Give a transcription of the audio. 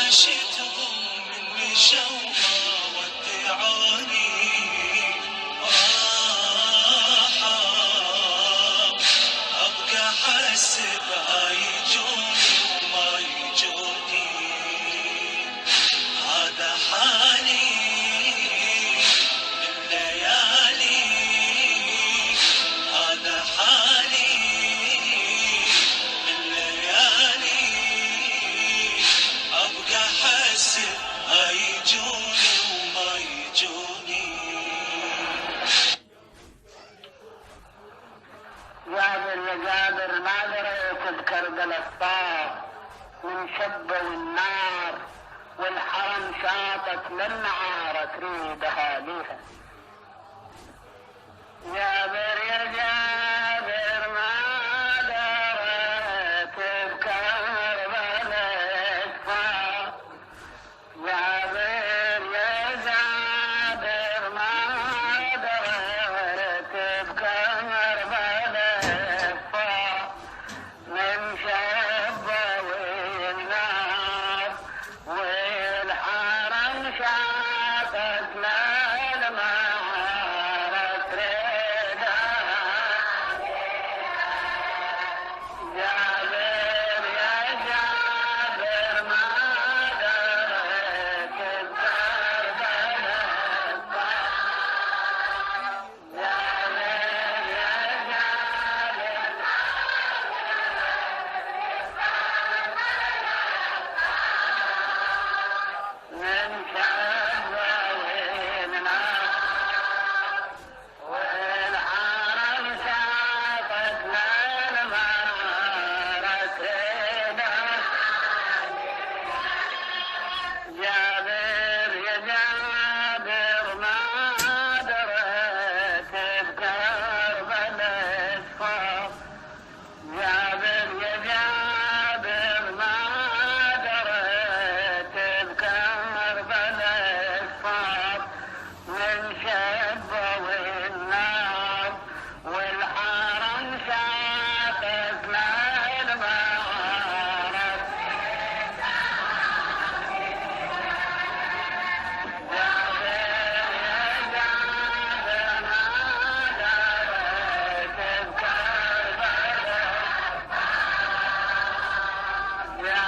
عاشتهم مني شوقا ودعوني راحة أبقى حسب يجوني وما يجوني هذا حالي الليالي هذا حالي الليالي أبقى حسب يجوني وما يجوني جابر يا جابر ما دريت بكربلاء الطار من شب والنار والحرم شاطت للنعارة تريد أهاليها. جابر يا جابر ما دريت بكربلاء الطار جابر يا جابر ما دريت بكربلاء الطار من شب والنار والحرم شاطت للنعارة تريد جابر يا جابر ما دريت بكربلاء الطار جابر يا جابر من شب والنار والحرم شاطت للنعارة تريد جابر يا جابر ما دريت بكربلاء الطار جابر يا جابر ما دريت بكربلاء الطار من شب والنار والحرم شاطت للنعارة جابر يا جابر ما دريت بكربلاء جابر